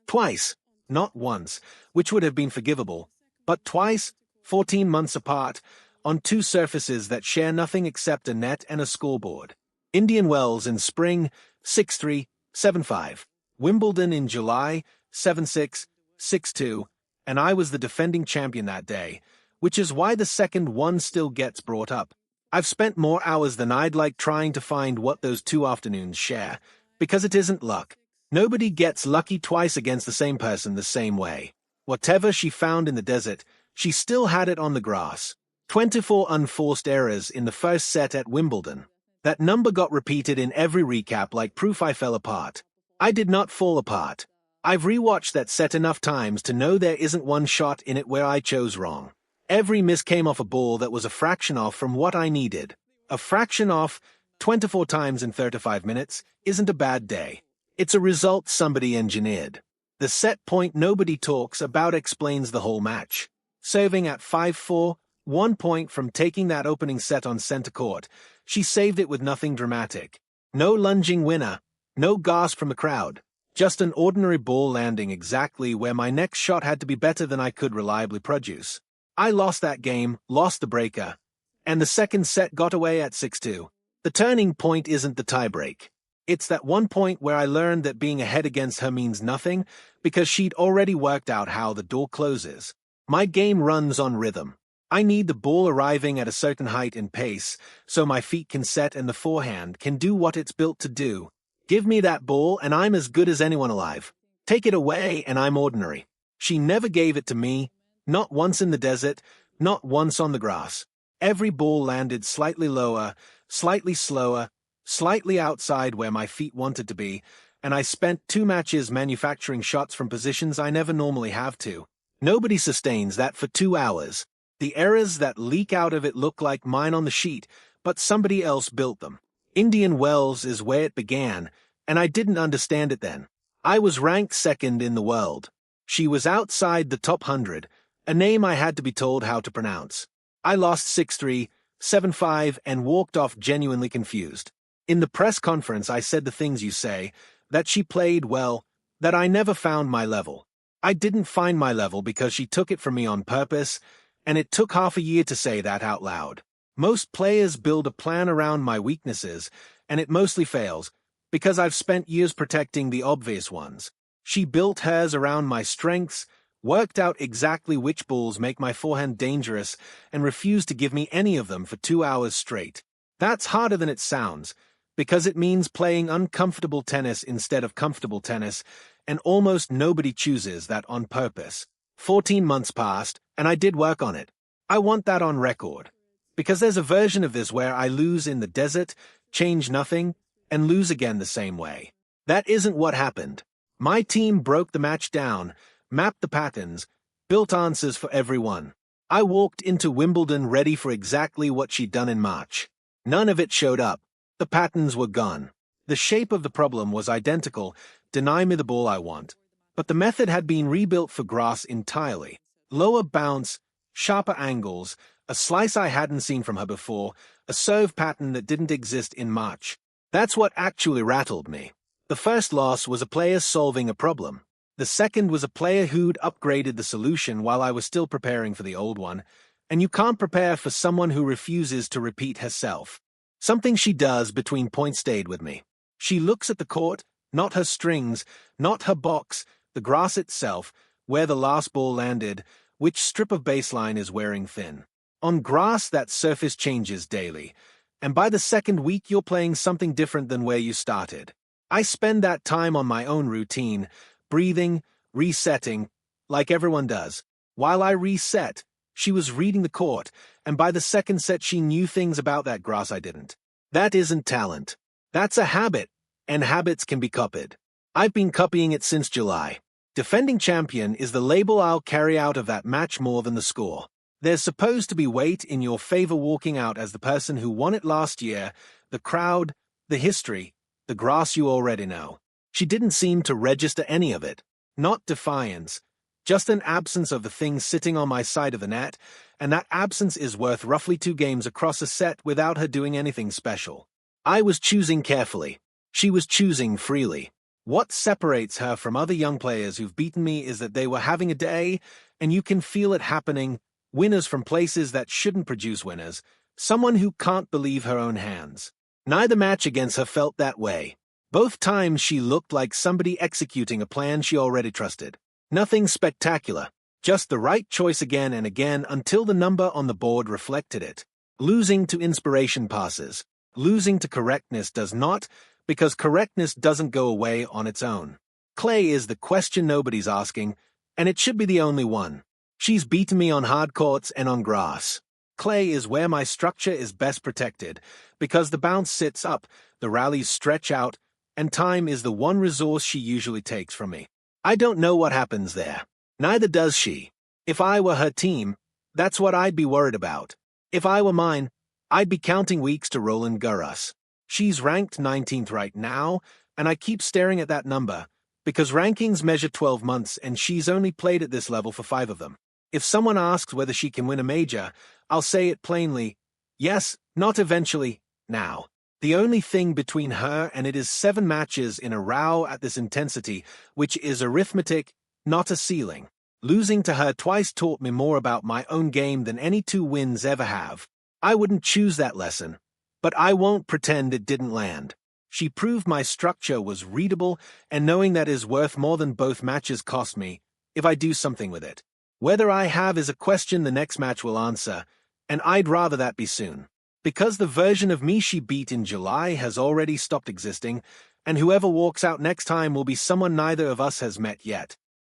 Twice, not once, which would have been forgivable, but twice, 14 months apart, on two surfaces that share nothing except a net and a scoreboard. Indian Wells in spring, 6-3, 7-5. Wimbledon in July, 7-6, 6-2, and I was the defending champion that day, which is why the second one still gets brought up. I've spent more hours than I'd like trying to find what those two afternoons share, because it isn't luck. Nobody gets lucky twice against the same person the same way. Whatever she found in the desert, she still had it on the grass. 24 unforced errors in the first set at Wimbledon. That number got repeated in every recap like proof I fell apart. I did not fall apart. I've rewatched that set enough times to know there isn't one shot in it where I chose wrong. Every miss came off a ball that was a fraction off from what I needed. A fraction off, 24 times in 35 minutes, isn't a bad day. It's a result somebody engineered. The set point nobody talks about explains the whole match. Serving at 5-4, 1 point from taking that opening set on center court, she saved it with nothing dramatic. No lunging winner, no gasp from the crowd. Just an ordinary ball landing exactly where my next shot had to be better than I could reliably produce. I lost that game, lost the breaker, and the second set got away at 6-2. The turning point isn't the tiebreak. It's that 1 point where I learned that being ahead against her means nothing because she'd already worked out how the door closes. My game runs on rhythm. I need the ball arriving at a certain height and pace so my feet can set and the forehand can do what it's built to do. Give me that ball and I'm as good as anyone alive. Take it away and I'm ordinary. She never gave it to me. Not once in the desert, not once on the grass. Every ball landed slightly lower, slightly slower, slightly outside where my feet wanted to be, and I spent 2 matches manufacturing shots from positions I never normally have to. Nobody sustains that for 2 hours. The errors that leak out of it look like mine on the sheet, but somebody else built them. Indian Wells is where it began, and I didn't understand it then. I was ranked second in the world. She was outside the top 100, a name I had to be told how to pronounce. I lost 6-3, 7-5, and walked off genuinely confused. In the press conference I said the things you say, that she played well, that I never found my level. I didn't find my level because she took it from me on purpose, and it took half a year to say that out loud. Most players build a plan around my weaknesses, and it mostly fails, because I've spent years protecting the obvious ones. She built hers around my strengths, worked out exactly which balls make my forehand dangerous, and refused to give me any of them for 2 hours straight. That's harder than it sounds, because it means playing uncomfortable tennis instead of comfortable tennis, and almost nobody chooses that on purpose. 14 months passed, and I did work on it. I want that on record. Because there's a version of this where I lose in the desert, change nothing, and lose again the same way. That isn't what happened. My team broke the match down, mapped the patterns, built answers for everyone. I walked into Wimbledon ready for exactly what she'd done in March. None of it showed up. The patterns were gone. The shape of the problem was identical, deny me the ball I want. But the method had been rebuilt for grass entirely. Lower bounce, sharper angles, a slice I hadn't seen from her before, a serve pattern that didn't exist in March. That's what actually rattled me. The first loss was a player solving a problem. The second was a player who'd upgraded the solution while I was still preparing for the old one, and you can't prepare for someone who refuses to repeat herself. Something she does between points stayed with me. She looks at the court, not her strings, not her box, the grass itself, where the last ball landed, which strip of baseline is wearing thin. On grass, that surface changes daily, and by the second week you're playing something different than where you started. I spend that time on my own routine, breathing, resetting, like everyone does. While I reset, she was reading the court, and by the second set she knew things about that grass I didn't. That isn't talent. That's a habit, and habits can be copied. I've been copying it since July. Defending champion is the label I'll carry out of that match more than the score. There's supposed to be weight in your favor walking out as the person who won it last year, the crowd, the history, the grass you already know. She didn't seem to register any of it. Not defiance, just an absence of the thing sitting on my side of the net, and that absence is worth roughly 2 games across a set without her doing anything special. I was choosing carefully. She was choosing freely. What separates her from other young players who've beaten me is that they were having a day, and you can feel it happening. Winners from places that shouldn't produce winners. Someone who can't believe her own hands. Neither match against her felt that way. Both times she looked like somebody executing a plan she already trusted. Nothing spectacular. Just the right choice again and again until the number on the board reflected it. Losing to inspiration passes. Losing to correctness does not, because correctness doesn't go away on its own. Clay is the question nobody's asking, and it should be the only one. She's beaten me on hard courts and on grass. Clay is where my structure is best protected, because the bounce sits up, the rallies stretch out, and time is the one resource she usually takes from me. I don't know what happens there. Neither does she. If I were her team, that's what I'd be worried about. If I were mine, I'd be counting weeks to Roland Garros. She's ranked 19th right now, and I keep staring at that number, because rankings measure 12 months and she's only played at this level for 5 of them. If someone asks whether she can win a major, I'll say it plainly. Yes, not eventually, now. The only thing between her and it is 7 matches in a row at this intensity, which is arithmetic, not a ceiling. Losing to her twice taught me more about my own game than any 2 wins ever have. I wouldn't choose that lesson, but I won't pretend it didn't land. She proved my structure was readable, and knowing that is worth more than both matches cost me, if I do something with it. Whether I have is a question the next match will answer, and I'd rather that be soon. Because the version of me she beat in July has already stopped existing, and whoever walks out next time will be someone neither of us has met yet.